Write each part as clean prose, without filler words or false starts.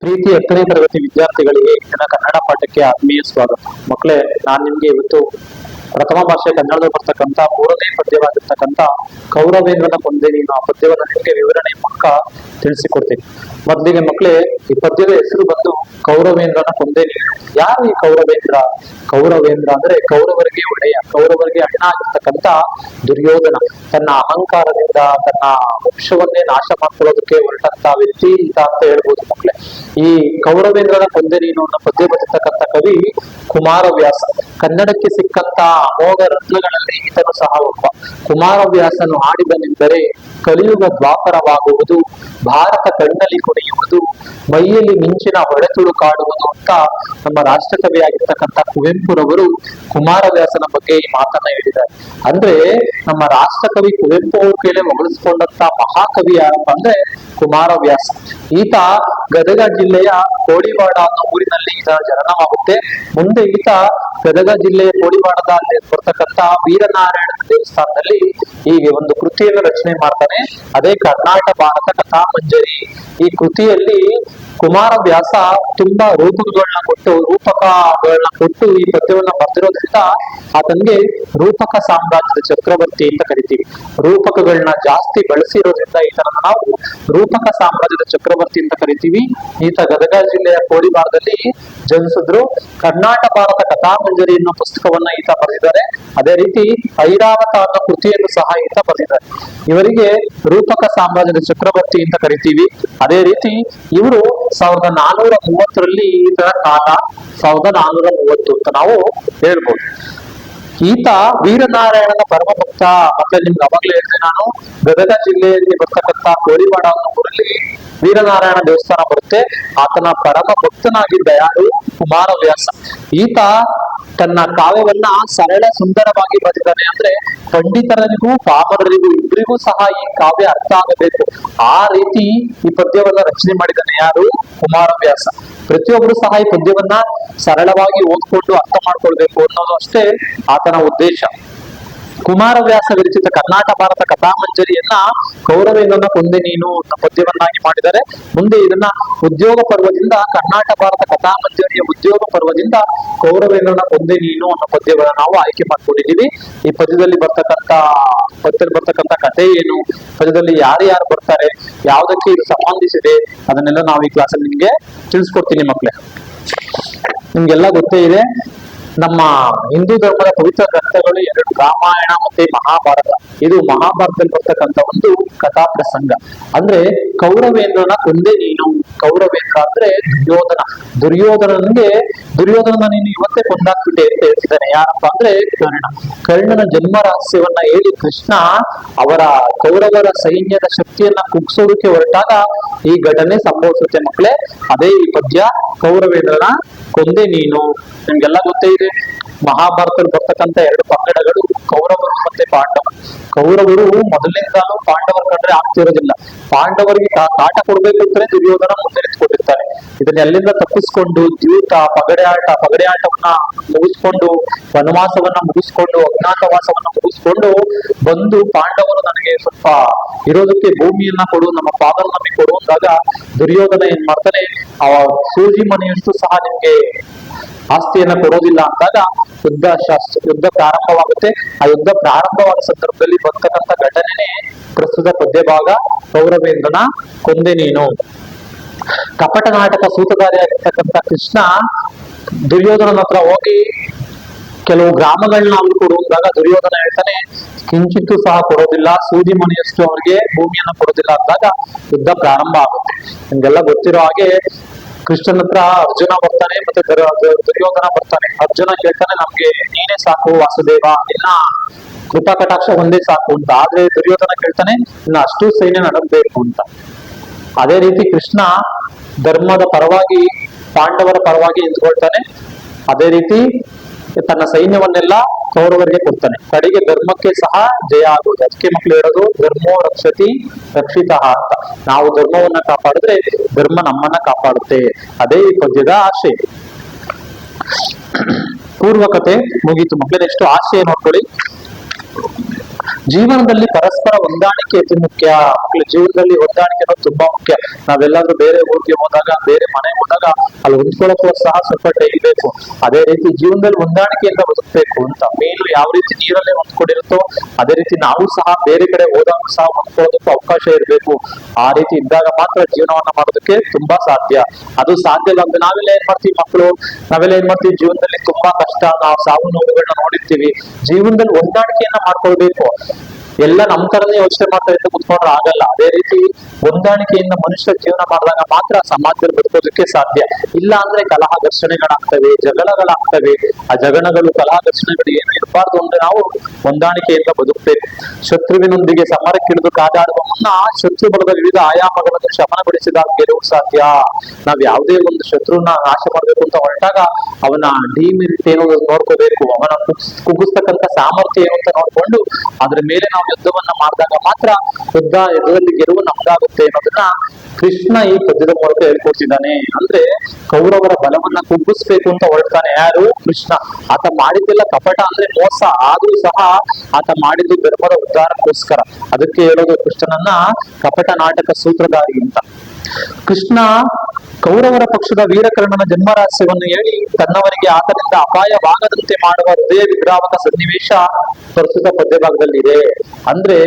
ಪ್ರೀತಿ 10ನೇ ತರಗತಿ ವಿದ್ಯಾರ್ಥಿಗಳಿಗೆ ಇಂದಿನ ಕನ್ನಡ ಪಾಠಕ್ಕೆ ಆತ್ಮೀಯ ಸ್ವಾಗತ. ಮಕ್ಕಳೇ, ನಾನು ನಿಮ್ಗೆ ಇವತ್ತು ಪ್ರಥಮ ಭಾಷೆ ಕನ್ನಡದಲ್ಲಿ ಬರ್ತಕ್ಕಂಥ 3ನೇ ಪದ್ಯವಾಗಿರ್ತಕ್ಕಂಥ ಕೌರವೇಂದ್ರನ ಕೊಂದೆ ನೀನು ಆ ಪದ್ಯವನ್ನು ನಿಮಗೆ ವಿವರಣೆ ಮೂಲಕ ತಿಳಿಸಿಕೊಡ್ತೀನಿ. ಮೊದಲಿಗೆ ಮಕ್ಕಳೇ, ಈ ಪದ್ಯದ ಹೆಸರು ಬಂದು ಕೌರವೇಂದ್ರನ ಕೊಂದೆ ನೀನು. ಯಾರು ಈ ಕೌರವೇಂದ್ರ? ಕೌರವೇಂದ್ರ ಅಂದ್ರೆ ಕೌರವರಿಗೆ ಒಡೆಯ, ಕೌರವರಿಗೆ ಅಣ್ಣ ಆಗಿರ್ತಕ್ಕಂಥ ದುರ್ಯೋಧನ ತನ್ನ ಅಹಂಕಾರದಿಂದ ತನ್ನ ವಂಶವನ್ನೇ ನಾಶ ಮಾಡ್ಕೊಳ್ಳೋದಕ್ಕೆ ಹೊರಟಂತ ವ್ಯಕ್ತಿ ಅಂತ ಹೇಳ್ಬೋದು ಮಕ್ಕಳೇ. ಈ ಕೌರವೇಂದ್ರನ ಕೊಂದೆ ನೀನು ಅನ್ನೋ ಪದ್ಯ ಬರೆದಿರ್ತಕ್ಕಂಥ ಕವಿ ಕುಮಾರವ್ಯಾಸ. ಕನ್ನಡಕ್ಕೆ ಸಿಕ್ಕಂತ ಅಮೋಘ ರತ್ನಗಳಲ್ಲಿ ಈತನು ಸಹ ಒಬ್ಬ. ಕುಮಾರವ್ಯಾಸನು ಹಾಡಿದನೆಂದರೆ ಕಲಿಯುಗ ದ್ವಾಪರವಾಗುವುದು, ಭಾರತ ಕಣ್ಣಲ್ಲಿ ಕುಣಿಯುವುದು, ಮೈಯಲ್ಲಿ ಮಿಂಚಿನ ಹೊಡೆತುಳು ಕಾಡುವುದು ಅಂತ ನಮ್ಮ ರಾಷ್ಟ್ರಕವಿಯಾಗಿರ್ತಕ್ಕಂಥ ಕುವೆಂಪುರವರು ಕುಮಾರವ್ಯಾಸನ ಬಗ್ಗೆ ಈ ಮಾತನ್ನ ಹೇಳಿದ್ದಾರೆ. ಅಂದ್ರೆ ನಮ್ಮ ರಾಷ್ಟ್ರಕವಿ ಕುವೆಂಪು ಅವ್ರ ಕೈಲೇ ಹೊಗಳಿಸ್ಕೊಂಡಂತ ಮಹಾಕವಿ ಯಾರಪ್ಪ ಅಂದ್ರೆ ಕುಮಾರವ್ಯಾಸ. ಈತ ಗದಗ ಜಿಲ್ಲೆಯ ಕೋಡಿವಾಡ ಅನ್ನೋ ಊರಿನಲ್ಲಿ ಈತ ಜನನವಾಗುತ್ತೆ. ಮುಂದೆ ಈತ ಗದಗ ಜಿಲ್ಲೆಯ ಕೋಡಿವಾಡದಲ್ಲಿ ಬರ್ತಕ್ಕಂಥ ವೀರನಾರಾಯಣ ದೇವಸ್ಥಾನದಲ್ಲಿ ಈ ಒಂದು ಕೃತಿಯನ್ನು ರಚನೆ ಮಾಡ್ತಾನೆ. ಅದೇ ಕರ್ನಾಟಕ ಭಾರತ ಕಥಾಮಂಜರಿ. ಈ ಕೃತಿಯಲ್ಲಿ ಕುಮಾರವ್ಯಾಸ ತುಂಬಾ ರೂಪಕಗಳನ್ನ ಕೊಟ್ಟು ಈ ಪದ್ಯವನ್ನ ಬರೆದಿರೋದ್ರಿಂದ ಆತನಿಗೆ ರೂಪಕ ಸಾಮ್ರಾಜ್ಯದ ಚಕ್ರವರ್ತಿ ಅಂತ ಕರಿತೀವಿ. ರೂಪಕಗಳನ್ನ ಜಾಸ್ತಿ ಬಳಸಿರೋದ್ರಿಂದ ಈತನನ್ನ ನಾವು ರೂಪಕ ಸಾಮ್ರಾಜ್ಯದ ಚಕ್ರವರ್ತಿ ಅಂತ ಕರಿತೀವಿ. ಈತ ಗದಗ ಜಿಲ್ಲೆಯ ಕೋಡಿವಾಡದಲ್ಲಿ ಜನಿಸಿದ್ರು. ಕರ್ನಾಟಕ ಭಾರತ ಕಥಾಮಂಜರಿ ಅನ್ನೋ ಪುಸ್ತಕವನ್ನ ಈತ ಬರೆದಿದ್ದಾರೆ. ಅದೇ ರೀತಿ ಐರಾವತ ಅನ್ನೋ ಕೃತಿಯನ್ನು ಸಹ ಈತ ಬರೆದಿದ್ದಾರೆ. ಇವರಿಗೆ ರೂಪಕ ಸಾಮ್ರಾಜ್ಯದ ಚಕ್ರವರ್ತಿ ಅಂತ ಕರಿತೀವಿ. ಅದೇ ರೀತಿ ಇವರು 1430ರಲ್ಲಿ ಈತನ ಕಾಲ 1430 ಅಂತ ನಾವು ಹೇಳ್ಬೋದು. ಈತ ವೀರನಾರಾಯಣನ ಪರಮ ಭಕ್ತ. ಮತ್ತೆ ನಿಮ್ಗೆ ಅವಾಗ್ಲೇ ಹೇಳಿದೆ ನಾನು, ಗದಗ ಜಿಲ್ಲೆಯಲ್ಲಿ ಬರ್ತಕ್ಕಂಥ ಕೋಡಿವಾಡ ಅನ್ನೋ ಊರಲ್ಲಿ ವೀರನಾರಾಯಣ ದೇವಸ್ಥಾನ ಬರುತ್ತೆ. ಆತನ ಪರಮ ಭಕ್ತನಾಗಿದ್ದ ಯಾರು? ಕುಮಾರವ್ಯಾಸ. ಈತ ತನ್ನ ಕಾವ್ಯವನ್ನ ಸರಳ ಸುಂದರವಾಗಿ ಬರೆದಿದ್ದಾನೆ. ಅಂದ್ರೆ ಪಂಡಿತರಿಗೂ ಪಾಮರರಿಗೂ ಇಬ್ಬರಿಗೂ ಸಹ ಈ ಕಾವ್ಯ ಅರ್ಥ ಆಗಬೇಕು, ಆ ರೀತಿ ಈ ಪದ್ಯವನ್ನ ರಚನೆ ಮಾಡಿದ್ದಾನೆ ಯಾರು? ಕುಮಾರವ್ಯಾಸ. ಪ್ರತಿಯೊಬ್ಬರು ಸಹ ಈ ಪದ್ಯವನ್ನ ಸರಳವಾಗಿ ಓದ್ಕೊಂಡು ಅರ್ಥ ಮಾಡ್ಕೊಳ್ಬೇಕು ಅನ್ನೋದು ಅಷ್ಟೇ ಆತನ ಉದ್ದೇಶ. ಕುಮಾರವ್ಯಾಸ ವಿರಚಿತ ಕರ್ನಾಟಕ ಭಾರತ ಕಥಾಮಂಜರಿಯನ್ನ ಕೌರವೇಂದ್ರನ ಕೊಂದೆ ನೀನು ಅಂತ ಪದ್ಯವನ್ನಾಗಿ ಮಾಡಿದ್ದಾರೆ. ಮುಂದೆ ಇದನ್ನ ಉದ್ಯೋಗ ಪರ್ವದಿಂದ ಕರ್ನಾಟಕ ಭಾರತ ಕಥಾಮಂಜರಿಯ ಉದ್ಯೋಗ ಪರ್ವದಿಂದ ಕೌರವೇಂದ್ರನ ಕೊಂದೆ ನೀನು ಅನ್ನೋ ಪದ್ಯವನ್ನ ನಾವು ಆಯ್ಕೆ ಮಾಡ್ಕೊಂಡಿದ್ದೀವಿ. ಈ ಪದ್ಯದಲ್ಲಿ ಬರ್ತಕ್ಕಂಥ ಕಥೆ ಏನು, ಪದ್ಯದಲ್ಲಿ ಯಾರು ಬರ್ತಾರೆ, ಯಾವುದಕ್ಕೆ ಇದು ಸಂಬಂಧಿಸಿದೆ, ಅದನ್ನೆಲ್ಲ ನಾವು ಈ ಕ್ಲಾಸಲ್ಲಿ ನಿಮ್ಗೆ ತಿಳಿಸ್ಕೊಡ್ತೀನಿ ಮಕ್ಕಳೇ. ನಿಮ್ಗೆಲ್ಲ ಗೊತ್ತೇ ಇದೆ, ನಮ್ಮ ಹಿಂದೂ ಧರ್ಮದ ಪವಿತ್ರ ಗ್ರಂಥಗಳು 2, ರಾಮಾಯಣ ಮತ್ತೆ ಮಹಾಭಾರತ. ಇದು ಮಹಾಭಾರತದಲ್ಲಿ ಬರ್ತಕ್ಕಂಥ ಒಂದು ಕಥಾ ಪ್ರಸಂಗ. ಅಂದ್ರೆ ಕೌರವೇಂದ್ರನ ಕೊಂದೆ ನೀನು. ಕೌರವೇಂದ್ರ ಅಂದ್ರೆ ದುರ್ಯೋಧನನ ನೀನು ಇವತ್ತೇ ಕೊಂದಾಕ್ಬಿಟ್ಟೆ ಅಂತ ಹೇಳ್ತಿದ್ದಾನೆ. ಯಾರಪ್ಪ ಅಂದ್ರೆ ಕರ್ಣನ ಜನ್ಮ ರಹಸ್ಯವನ್ನ ಹೇಳಿ ಕೃಷ್ಣ ಅವರ ಕೌರವರ ಸೈನ್ಯದ ಶಕ್ತಿಯನ್ನ ಕುಗ್ಸೋದಕ್ಕೆ ಹೊರಟಾಗ ಈ ಘಟನೆ ಸಂಭವಿಸುತ್ತೆ ಮಕ್ಕಳೇ. ಅದೇ ಈ ಪದ್ಯ ಕೌರವೇಂದ್ರನ ಕೊಂದೆ ನೀನು. ನಿಮ್ಗೆಲ್ಲ ಗೊತ್ತೇ ಇದೆ, ಮಹಾಭಾರತದಲ್ಲಿ ಬರ್ತಕ್ಕಂಥ 2 ಪಂಗಡಗಳು ಕೌರವರು ಮತ್ತೆ ಪಾಂಡವರು. ಕೌರವರು ಮೊದಲಿನಿಂದಲೂ ಪಾಂಡವರ ಕಂಡ್ರೆ ಆಗ್ತಿರೋದಿಲ್ಲ. ಪಾಂಡವರಿಗೆ ಕಾಟ ಕೊಡ್ಬೇಕು ಅಂತಲೇ ದುರ್ಯೋಧನ ಮುಂದೆ ನಿಂತ್ಕೊಂಡಿರ್ತಾರೆ. ಇದನ್ನೆಲ್ಲಿಂದ ತಪ್ಪಿಸ್ಕೊಂಡು ದ್ಯೂತ ಪಗಡೆ ಆಟವನ್ನ ಮುಗಿಸ್ಕೊಂಡು, ವನವಾಸವನ್ನ ಮುಗಿಸ್ಕೊಂಡು, ಅಜ್ಞಾತವಾಸವನ್ನ ಮುಗಿಸ್ಕೊಂಡು ಬಂದು ಪಾಂಡವರು ನನಗೆ ಸ್ವಲ್ಪ ಇರೋದಕ್ಕೆ ಭೂಮಿಯನ್ನ ಕೊಡು, ನಮ್ಮ ಫಾದರ್ ನಮಗೆ ಕೊಡು ಅಂದಾಗ ದುರ್ಯೋಧನ ಏನ್ ಮಾಡ್ತಾನೆ, ಆ ಸೂಜಿ ಮನೆಯಷ್ಟು ಸಹ ನಿಮ್ಗೆ ಆಸ್ತಿಯನ್ನ ಕೊಡೋದಿಲ್ಲ ಅಂದಾಗ ಯುದ್ಧ ಪ್ರಾರಂಭವಾಗುತ್ತೆ. ಆ ಯುದ್ಧ ಪ್ರಾರಂಭವಾದ ಸಂದರ್ಭದಲ್ಲಿ ಬರ್ತಕ್ಕಂಥ ಘಟನೆ ಪ್ರಸ್ತುತ ಪದ್ಯ ಭಾಗ ಕೌರವೇಂದ್ರನ ಕೊಂದೆ ನೀನು. ಕಪಟ ನಾಟಕ ಸೂತಧಾರಿಯಾಗಿರ್ತಕ್ಕಂಥ ಕೃಷ್ಣ ದುರ್ಯೋಧನನ ಹತ್ರ ಹೋಗಿ ಕೆಲವು ಗ್ರಾಮಗಳನ್ನ ಅವ್ರು ಕೊಡುವಾಗ ದುರ್ಯೋಧನ ಹೇಳ್ತಾನೆ, ಕಿಂಚಿತ್ತೂ ಸಹ ಕೊಡೋದಿಲ್ಲ, ಸೂಜಿ ಮನೆಯಷ್ಟು ಅವ್ರಿಗೆ ಭೂಮಿಯನ್ನ ಕೊಡೋದಿಲ್ಲ ಅಂದಾಗ ಯುದ್ಧ ಪ್ರಾರಂಭ ಆಗುತ್ತೆ. ನಿಮ್ಗೆಲ್ಲ ಗೊತ್ತಿರೋ ಹಾಗೆ ಕೃಷ್ಣನ ಹತ್ರ ಅರ್ಜುನ ಬರ್ತಾನೆ, ಮತ್ತೆ ದುರ್ಯೋಧನ ಬರ್ತಾನೆ. ಅರ್ಜುನ ಕೇಳ್ತಾನೆ, ನಮ್ಗೆ ನೀನೇ ಸಾಕು ವಾಸುದೇವ, ನಿನ್ನ ಕೃಪಾ ಕಟಾಕ್ಷ ಒಂದೇ ಸಾಕು ಅಂತ. ಆದ್ರೆ ದುರ್ಯೋಧನ ಕೇಳ್ತಾನೆ, ಇನ್ನ ಅಷ್ಟು ಸೈನ್ಯ ನಡೆಸಬೇಕು ಅಂತ. ಅದೇ ರೀತಿ ಕೃಷ್ಣ ಧರ್ಮದ ಪರವಾಗಿ ಪಾಂಡವರ ಪರವಾಗಿ ನಿಂತ್ಕೊಳ್ತಾನೆ. ಅದೇ ರೀತಿ ತನ್ನ ಸೈನ್ಯವನ್ನೆಲ್ಲ ಕೌರವರಿಗೆ ಕೊಡ್ತಾನೆ. ಕಡೆಗೆ ಧರ್ಮಕ್ಕೆ ಸಹ ಜಯ ಆಗುವುದು. ಅದಕ್ಕೆ ಮಕ್ಕಳು ಹೇಳೋದು ಧರ್ಮೋ ರಕ್ಷತಿ ರಕ್ಷಿತ ಅಂತ. ನಾವು ಧರ್ಮವನ್ನ ಕಾಪಾಡಿದ್ರೆ ಧರ್ಮ ನಮ್ಮನ್ನ ಕಾಪಾಡುತ್ತೆ. ಅದೇ ಈ ಪದ್ಯದ ಆಶಯ. ಪೂರ್ವಕತೆ ಮುಗೀತು ಮಕ್ಕಳೇ. ನೆಕ್ಸ್ಟ್ ಆಶಯ ನೋಡ್ಕೊಳ್ಳಿ. ಜೀವನದಲ್ಲಿ ಪರಸ್ಪರ ಹೊಂದಾಣಿಕೆ ಅತಿ ಮುಖ್ಯ. ಮಕ್ಕಳ ಜೀವನದಲ್ಲಿ ಹೊಂದಾಣಿಕೆ ಅನ್ನೋದು ತುಂಬಾ ಮುಖ್ಯ. ನಾವೆಲ್ಲಾದ್ರೂ ಬೇರೆ ಊರಿಗೆ ಹೋದಾಗ, ಬೇರೆ ಮನೆಗೆ ಹೋದಾಗ ಅಲ್ಲಿ ಹೊಂದ್ಕೊಳ್ಳೋಕ್ಕೂ ಸಹ ಸ್ವಲ್ಪ ಟೈಮ್ ಬೇಕು. ಅದೇ ರೀತಿ ಜೀವನದಲ್ಲಿ ಹೊಂದಾಣಿಕೆಯಿಂದ ಬದುಕಬೇಕು ಅಂತ. ಮೀನು ಯಾವ ರೀತಿ ನೀರಲ್ಲೇ ಹೊಂದ್ಕೊಂಡಿರುತ್ತೋ ಅದೇ ರೀತಿ ನಾವು ಸಹ ಬೇರೆ ಕಡೆ ಹೋದಾಗ ಸಹ ಹೊಂದ್ಕೊಳ್ಳೋದಕ್ಕೂ ಅವಕಾಶ ಇರಬೇಕು. ಆ ರೀತಿ ಇದ್ದಾಗ ಮಾತ್ರ ಜೀವನವನ್ನ ಮಾಡೋದಕ್ಕೆ ತುಂಬಾ ಸಾಧ್ಯ. ಅದು ಸಾಧ್ಯ ಇಲ್ಲ ಅಂದ್ರೆ ನಾವೆಲ್ಲ ಏನ್ ಮಾಡ್ತೀವಿ ನಾವೆಲ್ಲ ಏನ್ ಮಾಡ್ತೀವಿ, ಜೀವನದಲ್ಲಿ ತುಂಬಾ ಕಷ್ಟ, ನಾವು ಸಾವು ನೋವುಗಳನ್ನ ನೋಡಿರ್ತೀವಿ. ಜೀವನದಲ್ಲಿ ಹೊಂದಾಣಿಕೆಯನ್ನ ಮಾಡ್ಕೊಳ್ಬೇಕು. ಎಲ್ಲ ನಮ್ ತರನೇ ಯೋಚನೆ ಮಾಡ್ತಾ ಇದ್ದು ಕುತ್ಕೊಂಡ್ರೆ ಆಗಲ್ಲ. ಅದೇ ರೀತಿ ಹೊಂದಾಣಿಕೆಯಿಂದ ಮನುಷ್ಯ ಜೀವನ ಮಾಡಿದಾಗ ಮಾತ್ರ ಸಮಾಜದಲ್ಲಿ ಬದುಕೋದಕ್ಕೆ ಸಾಧ್ಯ. ಇಲ್ಲ ಅಂದ್ರೆ ಕಲಹ ಘರ್ಷಣೆಗಳಾಗ್ತವೆ, ಜಗಳಗಳಾಗ್ತವೆ. ಆ ಜಗಳಗಳು, ಕಲಹ ಘರ್ಷಣೆಗಳು ಏನು ಇರಬಾರ್ದು ಅಂದ್ರೆ ನಾವು ಹೊಂದಾಣಿಕೆಯಿಂದ ಬದುಕಬೇಕು. ಶತ್ರುವಿನೊಂದಿಗೆ ಸಮರಕ್ಕಿಳಿದು ಕಾದಾಡುವ ಮುನ್ನ ಶತ್ರು ಬಲದ ವಿವಿಧ ಆಯಾಮಗಳನ್ನು ಶಮನಗೊಳಿಸಿದಾಗ ಗೆಲುವು ಸಾಧ್ಯ. ನಾವ್ ಯಾವುದೇ ಒಂದು ಶತ್ರುನ ನಾಶ ಮಾಡ್ಬೇಕು ಅಂತ ಹೊರಟಾಗ ಅವನ ಡಿಮಿರಿಟ್ ಏನು ನೋಡ್ಕೋಬೇಕು, ಅವನ ಕುಗ್ಗಿಸ್ತಕ್ಕಂಥ ಸಾಮರ್ಥ್ಯ ಏನು ಅಂತ ನೋಡ್ಕೊಂಡು ಅದ್ರ ಮೇಲೆ ನಾವು ಯುದ್ಧವನ್ನ ಮಾಡಿದಾಗ ಮಾತ್ರ ಯುದ್ಧದಲ್ಲಿ ಗೆಲುವು ನಮ್ದಾಗುತ್ತೆ ಅನ್ನೋದನ್ನ ಕೃಷ್ಣ ಈ ಪದ್ಯದ ಮೂಲಕ ಹೇಳ್ಕೊಡ್ತಿದ್ದಾನೆ. ಅಂದ್ರೆ ಕೌರವರ ಬಲವನ್ನ ಕುಗ್ಗಿಸ್ಬೇಕು ಅಂತ ಹೊರಡ್ತಾನೆ ಯಾರು? ಕೃಷ್ಣ. ಆತ ಮಾಡಿದ್ದೆಲ್ಲ ಕಪಟ ಅಂದ್ರೆ ಮೋಸ, ಆದ್ರೂ ಸಹ ಆತ ಮಾಡಿದ್ದು ಧರ್ಮದ ಉದ್ಧಾರಕ್ಕೋಸ್ಕರ. ಅದಕ್ಕೆ ಹೇಳೋದು ಕೃಷ್ಣನನ್ನ ಕಪಟ ನಾಟಕ ಸೂತ್ರಧಾರಿ ಅಂತ. ಕೃಷ್ಣ ಕೌರವರ ಪಕ್ಷದ ವೀರಕರ್ಣನ ಜನ್ಮರಹಸ್ಯವನ್ನು ಹೇಳಿ ತನ್ನವರಿಗೆ ಆತನಿಂದ ಅಪಾಯವಾಗದಂತೆ ಮಾಡುವ ಹೃದಯ ವಿಗ್ರಾವಕ ಸನ್ನಿವೇಶ ಪ್ರಸ್ತುತ ಪದ್ಯ ಭಾಗದಲ್ಲಿದೆ. ಅಂದ್ರೆ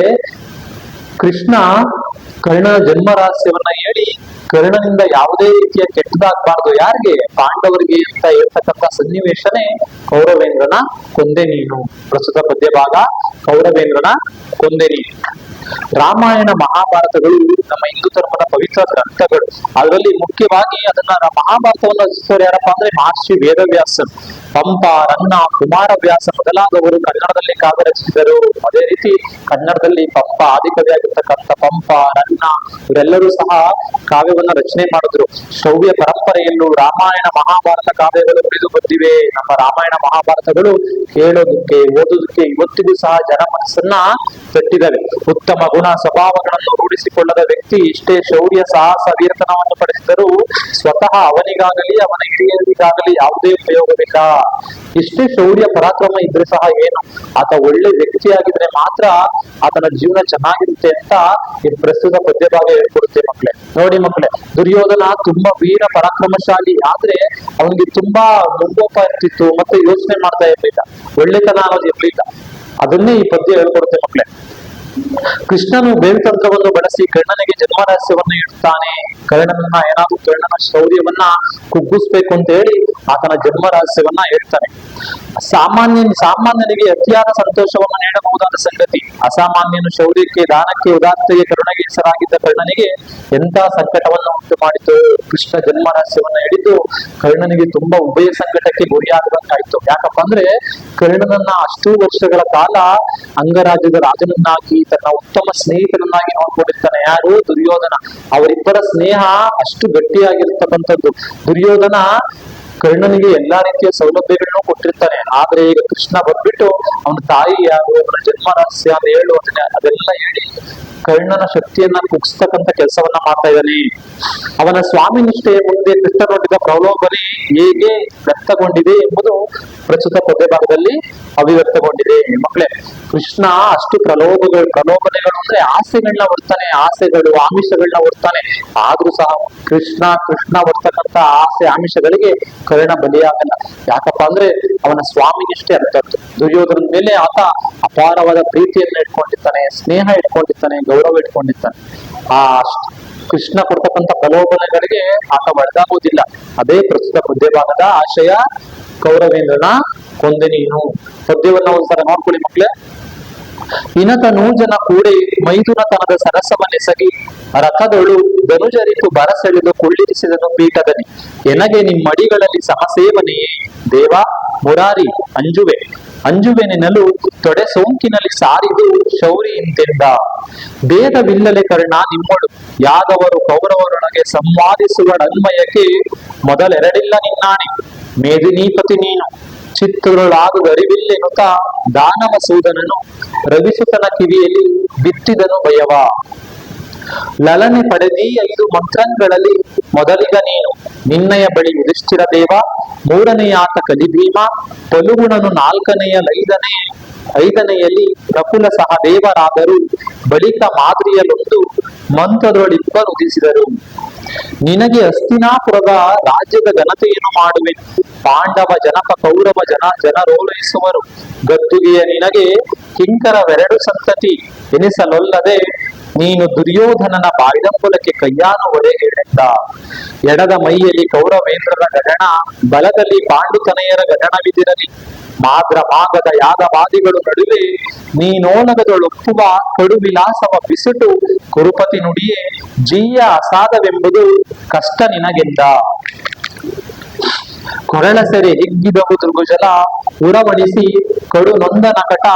ಕೃಷ್ಣ ಕರ್ಣನ ಜನ್ಮ ರಹಸ್ಯವನ್ನ ಹೇಳಿ ಕರ್ಣನಿಂದ ಯಾವುದೇ ರೀತಿಯ ಕೆಟ್ಟದಾಗಬಾರ್ದು, ಯಾರಿಗೆ? ಪಾಂಡವರಿಗೆ ಅಂತ ಹೇಳ್ತಕ್ಕಂಥ ಸನ್ನಿವೇಶನೇ ಕೌರವೇಂದ್ರನ ಕೊಂದೆ ನೀನು. ಪ್ರಸ್ತುತ ಪದ್ಯ ಭಾಗ ಕೌರವೇಂದ್ರನ ಕೊಂದೆ ನೀನು. ರಾಮಾಯಣ ಮಹಾಭಾರತಗಳು ನಮ್ಮ ಹಿಂದೂ ಧರ್ಮದ ಪವಿತ್ರ ಗ್ರಂಥಗಳು. ಅದರಲ್ಲಿ ಮುಖ್ಯವಾಗಿ ಅದನ್ನ ಮಹಾಭಾರತವನ್ನು ರಚಿಸಿದವರು ಯಾರಪ್ಪ ಅಂದ್ರೆ ಮಹರ್ಷಿ ವೇದವ್ಯಾಸ, ಪಂಪ, ರನ್ನ, ಕುಮಾರವ್ಯಾಸ ಮೊದಲಾದವರು ಕನ್ನಡದಲ್ಲಿ ಕಾವ್ಯ ರಚಿಸಿದರು. ಅದೇ ರೀತಿ ಕನ್ನಡದಲ್ಲಿ ಪಂಪ, ಆದಿಕವಿಯಾಗಿರ್ತಕ್ಕಂಥ ಪಂಪ, ರನ್ನ ಇವರೆಲ್ಲರೂ ಸಹ ಕಾವ್ಯವನ್ನ ರಚನೆ ಮಾಡಿದ್ರು. ಶ್ರವ್ಯ ಪರಂಪರೆಯಲ್ಲೂ ರಾಮಾಯಣ ಮಹಾಭಾರತ ಕಾವ್ಯಗಳು ಉಳಿದು ಬಂದಿವೆ. ನಮ್ಮ ರಾಮಾಯಣ ಮಹಾಭಾರತಗಳು ಕೇಳೋದಕ್ಕೆ, ಓದೋದಕ್ಕೆ ಇವತ್ತಿಗೂ ಸಹ ಜನ ಮನಸ್ಸನ್ನ ತಟ್ಟಿದವೆ. ಉತ್ತಮ ಗುಣ ಸ್ವಭಾವಗಳನ್ನು ರೂಢಿಸಿಕೊಳ್ಳದ ವ್ಯಕ್ತಿ ಎಷ್ಟೇ ಶೌರ್ಯ, ಸಾಹಸ, ವೀರತನವನ್ನು ಪಡೆಸಿದರೂ ಸ್ವತಃ ಅವನಿಗಾಗಲಿ ಅವನ ಹಿರಿಯರಿಗಾಗಲಿ ಯಾವುದೇ ಉಪಯೋಗವಿಲ್ಲ. ಎಷ್ಟೇ ಶೌರ್ಯ ಪರಾಕ್ರಮ ಇದ್ರೆ ಸಹ ಏನು, ಆತ ಒಳ್ಳೆ ವ್ಯಕ್ತಿಯಾಗಿದ್ರೆ ಮಾತ್ರ ಆತನ ಜೀವನ ಚೆನ್ನಾಗಿರುತ್ತೆ ಅಂತ ಈ ಪ್ರಸ್ತುತ ಪದ್ಯ ಭಾಗ ಹೇಳ್ಕೊಡುತ್ತೆ ಮಕ್ಕಳೇ. ನೋಡಿ ಮಕ್ಕಳೇ, ದುರ್ಯೋಧನ ತುಂಬಾ ವೀರ ಪರಾಕ್ರಮಶಾಲಿ, ಆದ್ರೆ ಅವನಿಗೆ ತುಂಬಾ ಮುಂಗೋಪ ಇರ್ತಿತ್ತು, ಮತ್ತೆ ಯೋಚನೆ ಮಾಡ್ತಾ ಇರ್ಲಿಲ್ಲ, ಒಳ್ಳೆತನ ಅನ್ನೋದು ಇರ್ಲಿಲ್ಲ. ಅದನ್ನೇ ಈ ಪದ್ಯ ಹೇಳ್ಕೊಡುತ್ತೆ ಮಕ್ಕಳೇ. ಕೃಷ್ಣನು ಬೇರುತಂತ್ರವನ್ನು ಬಳಸಿ ಕರ್ಣನಿಗೆ ಜನ್ಮ ರಹಸ್ಯವನ್ನು ಇಡ್ತಾನೆ. ಕರ್ಣನ ಶೌರ್ಯವನ್ನ ಕುಗ್ಗಿಸ್ಬೇಕು ಅಂತ ಹೇಳಿ ಆತನ ಜನ್ಮ ರಹಸ್ಯವನ್ನ ಹೇಳ್ತಾನೆ. ಸಾಮಾನ್ಯನಿಗೆ ಅತಿಯಾದ ಸಂತೋಷವನ್ನು ನೀಡಬಹುದಾದ ಸಂಗತಿ. ಅಸಾಮಾನ್ಯನು ಶೌರ್ಯಕ್ಕೆ, ದಾನಕ್ಕೆ, ಉದಾತ್ತತೆಗೆ, ಕರುಣೆಗೆ ಹೆಸರಾಗಿದ್ದ ಕರ್ಣನಿಗೆ ಎಂತ ಸಂಕಟವನ್ನು ಉಂಟು ಮಾಡಿತು. ಕೃಷ್ಣ ಜನ್ಮ ರಹಸ್ಯವನ್ನ ಹಿಡಿದು ಕರ್ಣನಿಗೆ ತುಂಬಾ ಉಭಯ ಸಂಕಟಕ್ಕೆ ಗುರಿಯಾಗಬೇಕಾಯ್ತು. ಯಾಕಪ್ಪ ಅಂದ್ರೆ ಕರ್ಣನನ್ನ ಅಷ್ಟೂ ವರ್ಷಗಳ ಕಾಲ ಅಂಗರಾಜ್ಯದ ರಾಜನನ್ನಾಗಿ, ತನ್ನ ಉತ್ತಮ ಸ್ನೇಹಿತನನ್ನಾಗಿ ನೋಡ್ಕೊಂಡಿರ್ತಾನೆ ಯಾರು? ದುರ್ಯೋಧನ. ಅವರಿಬ್ಬರ ಸ್ನೇಹ ಅಷ್ಟು ಗಟ್ಟಿಯಾಗಿರ್ತಕ್ಕಂಥದ್ದು. ದುರ್ಯೋಧನ ಕರ್ಣನಿಗೆ ಎಲ್ಲಾ ರೀತಿಯ ಸೌಲಭ್ಯಗಳನ್ನು ಕೊಟ್ಟಿರ್ತಾನೆ. ಆದ್ರೆ ಈಗ ಕೃಷ್ಣ ಬಂದ್ಬಿಟ್ಟು ಅವನ ತಾಯಿ ಯಾರು, ಅವನ ಜನ್ಮ ರಹಸ್ಯ ಅಂತ ಹೇಳು ಅದೆಲ್ಲ ಹೇಳಿ ಕರ್ಣನ ಶಕ್ತಿಯನ್ನ ಕುಗ್ಸ್ತಕ್ಕಂಥ ಕೆಲಸವನ್ನ ಮಾಡ್ತಾ ಇದ್ದಾನೆ. ಅವನ ಸ್ವಾಮಿ ನಿಷ್ಠೆಯ ಮುಂದೆ ಕೃಷ್ಣ ನೋಡಿದ ಪ್ರಲೋಭನೆ ಹೇಗೆ ವ್ಯಕ್ತಗೊಂಡಿದೆ ಎಂಬುದು ಪ್ರಸ್ತುತ ಪದ್ಯ ಭಾಗದಲ್ಲಿ ಅಭಿವ್ಯಕ್ತಗೊಂಡಿದೆ ಮಕ್ಕಳೇ. ಕೃಷ್ಣ ಅಷ್ಟು ಪ್ರಲೋಭನೆಗಳು ಅಂದ್ರೆ ಆಸೆಗಳನ್ನ ಹೊರ್ತಾನೆ, ಆಸೆಗಳು, ಆಮಿಷಗಳನ್ನ ಹೊರ್ತಾನೆ. ಆದ್ರೂ ಸಹ ಕೃಷ್ಣ ಹೊರ್ತಕ್ಕಂಥ ಆಸೆ, ಆಮಿಷಗಳಿಗೆ ಕರ್ಣ ಬಲಿಯಾಗಲ್ಲ. ಯಾಕಪ್ಪ ಅಂದ್ರೆ ಅವನ ಸ್ವಾಮಿ ನಿಷ್ಠೆ ಅಂತದ್ದು. ದುರ್ಯೋಧನ ಮೇಲೆ ಆತ ಅಪಾರವಾದ ಪ್ರೀತಿಯನ್ನು ಇಟ್ಕೊಂಡಿರ್ತಾನೆ, ಸ್ನೇಹ ಇಟ್ಕೊಂಡಿರ್ತಾನೆ, ಗೌರವ ಇಟ್ಕೊಂಡಿರ್ತಾನೆ. ಆ ಕೃಷ್ಣ ಕೊಡ್ತಕ್ಕಂಥ ಪ್ರಲೋಭನೆಗಳಿಗೆ ಆತ ಒಳಗಾಗುವುದಿಲ್ಲ. ಅದೇ ಪ್ರಸ್ತುತ ಪದ್ಯ ಭಾಗದ ಆಶಯ. ಕೌರವೇಂದ್ರನ ಕೊಂದೆ ನೀನು. ಪದ್ಯವನ್ನ ಒಂದ್ಸಲ ನೋಡ್ಕೊಳ್ಳಿ ಮಕ್ಳೇ. ಇನತ ನೂಜನ ಕೂಡೆ ಮೈದುನತನದ ಸರಸವನೆಸಗಿ ರಥದೊಳು ಧನುಜರಿತು ಬರಸೆಳೆದು ಕುಳ್ಳಿರಿಸಿದನು ಪೀಠದಲ್ಲಿ. ಎನಗೆ ನಿಮ್ಮಡಿಗಳಲ್ಲಿ ಸಮಸೇವನೆಯೇ ದೇವ ಮುರಾರಿ ಅಂಜುವೆನೆನಲು ತೊಡೆ ಸೋಂಕಿನಲ್ಲಿ ಸಾರಿದು ಶೌರಿ ಇಂತೆಂದ. ಭೇದವಿಲ್ಲಲೆ ಕರ್ಣ ನಿಮ್ಮೊಳು ಯಾದವರು ಕೌರವರೊಳಗೆ ಸಂವಾದಿಸುವ ನನ್ಮಯಕ್ಕೆ ಮೊದಲೆರಡಿಲ್ಲ ನಿನ್ನಾಣೆ. ಮೇದಿನೀಪತಿ ನೀನು ಚಿತ್ತುಗಳಾದುದರಿವಿಲ್ಲೆನುತ ದಾನವ ಸೂದನನು ರವಿಸುತನ ಕಿವಿಯಲ್ಲಿ ಬಿತ್ತಿದನು ಭಯವ. ಲಲನೆ ಪಡೆದಿ 5 ಮಂತ್ರಂಗಳಲ್ಲಿ ಮೊದಲಿಗ ನೀನು. ನಿನ್ನಯ ಬಳಿ ಯುಧಿಷ್ಠಿರ ದೇವ, ಮೂರನೆಯಾತ ಕಲಿಭೀಮ, ಪಲುಗುಣನು 4ನೆಯ ಲೈದನೆ ಐದನೆಯಲ್ಲಿ ನಕುಲ ಸಹದೇವರಾದರು. ಬಳಿಕ ಮಾದ್ರಿಯಲ್ಲೊಂದು ಮಂತ್ರದೊಳಿಬ್ಬರು ಉದಿಸಿದರು. ನಿನಗೆ ಹಸ್ತಿನಾಪುರದ ರಾಜ್ಯದ ಘನತೆಯನ್ನು ಮಾಡುವೆ. ಪಾಂಡವ ಜನಕ ಕೌರವ ಜನರೋಲೈಸುವರು. ಗದ್ದುಗೆಯ ನಿನಗೆ ಕಿಂಕರವೆರಡು ಸಂತತಿ ಎನಿಸಲೊಲ್ಲದೆ ನೀನು ದುರ್ಯೋಧನನ ಬಾಯ್ದಂಬುಲಕ್ಕೆ ಕೈಯಾನು ಹೊರೆಗೆಳೆದ. ಎಡದ ಮೈಯಲ್ಲಿ ಕೌರವೇಂದ್ರರ ಗಗನ, ಬಲದಲ್ಲಿ ಪಾಂಡುತನೆಯರ ಗಗನವಿದಿರಲಿ. ಮಾದ್ರ ಮಾಗದ ಯಾಗವಾದಿಗಳು ನಡುವೆ ನೀನೋಲಗದೊಳೊಪ್ಪುವ ಕಡು ವಿಲಾಸವ ಬಿಸುಟು ಕುರುಪತಿ ನುಡಿಯೇ ಜೀಯ ಅಸಾಧವೆಂಬುದು ಕಷ್ಟ ನಿನಗೆಂದ. ಕೊರಳ ಸೆರೆ ಹಿಗ್ಗಿದವು ದುರ್ಗುಜಲ ಉರವಡಿಸಿ ಕಡು ನೊಂದ ನಕಟ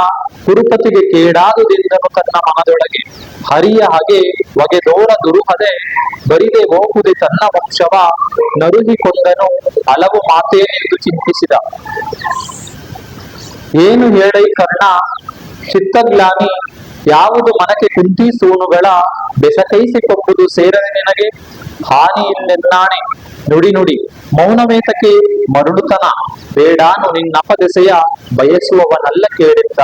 ಕುರುಪತಿಗೆ ಕೇಡಾದುದೆಂದನು ತನ್ನ ಮನದೊಳಗೆ. ಹರಿಯ ಹಗೆ ಒಗೆದೋರ ದುರುಹದೆ ಬರಿದೆ ಹೋಗುದೆ ತನ್ನ ವಂಶವ ನರುಹಿಕೊಂಡನು ಹಲವು ಮಾತೇನೆಂದು ಚಿಂತಿಸಿದ. ಏನು ಹೇಳೈ ಕರ್ಣ ಚಿತ್ತಗ್ಲಾನಿ, ಯಾವುದು ಮನಕ್ಕೆ ಕುಂತಿ ಸೂನುಗಳ ಬೆಸಕೈಸಿಕೊಪ್ಪುದು ಸೇರದೆ ನಿನಗೆ. ಹಾನಿ ಇಲ್ಲೆನ್ನಾಣೆ ನುಡಿ ನುಡಿ ಮೌನವೇತಕ್ಕೆ ಮರುಳುತನ, ಬೇಡಾನು ನಿನ್ನಪದೆಸೆಯ ಬಯಸುವವನಲ್ಲ ಕೇಳಿದ್ದ.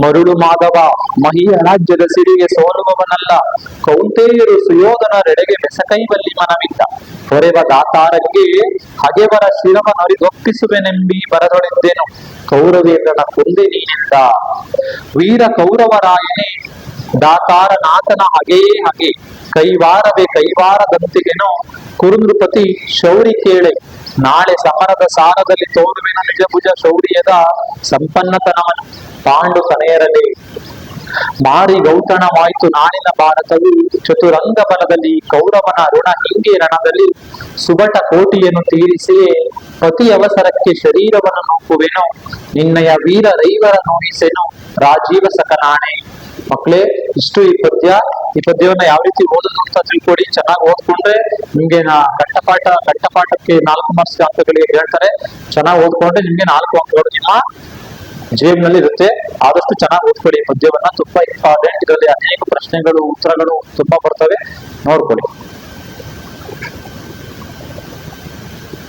ಮರುಳು ಮಾಧವ ಮಹಿಯ ರಾಜ್ಯದ ಸಿರಿಗೆ ಸೋಲುವವನಲ್ಲ, ಕೌಂಟೇಯರು ಸುಯೋಧನರೆಡೆಗೆ ಬೆಸಕೈವಲ್ಲಿ ಮನವಿದ್ದ. ಹೊರೆವ ದಾತಾರಕ್ಕೆ ಹಗೆವರ ಶಿರವ ನರಿದೊಪ್ಪಿಸುವೆನೆಂಬಿ ಬರದೊಳಿದ್ದೇನು, ಕೌರವೇಂದ್ರನ ಕೊಂದೆ ನೀನಿಂದ. ವೀರ ಕೌರವರಾಯನೇ ದಾತಾರನಾಥನ ಹಗೆಯೇ ಹಗೆ, ಕೈವಾರವೇ ಕೈವಾರದಂತಿಗೆನೋ ಕುರುನೃಪತಿ ಶೌರಿ ಕೇಳೆ. ನಾಳೆ ಸಮರದ ಸಾರದಲ್ಲಿ ತೋರುವಿನ ನಿಜಭುಜ ಶೌರ್ಯದ ಸಂಪನ್ನತನವನು ಪಾಂಡು ತನೆಯರಲಿ. ಮಾರಿ ಗೌತಣವಾಯ್ತು ನಾಳಿನ ಭಾರತವು, ಚತುರಂಗ ಬಲದಲ್ಲಿ ಕೌರವನ ಋಣ ಹಿಂಗೆ ರಣದಲ್ಲಿ. ಸುಬಟ ಕೋಟಿಯನ್ನು ತೀರಿಸಿಯೇ ಪತಿ ಅವಸರಕ್ಕೆ ಶರೀರವನ್ನು ನೂಕುವೆನು, ನಿನ್ನಯ ವೀರ ರೈವರ ನೋಯಿಸೆನು ರಾಜೀವ ಸಕನಾಣೆ. ಮಕ್ಕಳೇ, ಇಷ್ಟು ಈ ಪದ್ಯವನ್ನ ಯಾವ ರೀತಿ ಓದೋದು ಅಂತ ತಿಳ್ಕೊಡಿ. ಚೆನ್ನಾಗಿ ಓದ್ಕೊಂಡ್ರೆ ನಿಮ್ಗೆ ಕಂಠಪಾಠಕ್ಕೆ 4 ಮಾರ್ಕ್ಸ್ ಅಂಕಗಳಿಗೆ ಹೇಳ್ತಾರೆ. ಚೆನ್ನಾಗಿ ಓದ್ಕೊಂಡ್ರೆ ನಿಮ್ಗೆ 4 ಅಂಕಗಳು ನಿಮ್ಮ ಜೇಬ್ನಲ್ಲಿ ಇರುತ್ತೆ. ಆದಷ್ಟು ಚೆನ್ನಾಗಿ ಓದ್ಕೊಳ್ಳಿ ಪದ್ಯವನ್ನ, ತುಂಬಾ ಇಂಪಾರ್ಟೆಂಟ್. ಇದರಲ್ಲಿ ಅನೇಕ ಪ್ರಶ್ನೆಗಳು ಉತ್ತರಗಳು ತುಂಬಾ ಬರ್ತವೆ, ನೋಡ್ಕೊಳ್ಳಿ.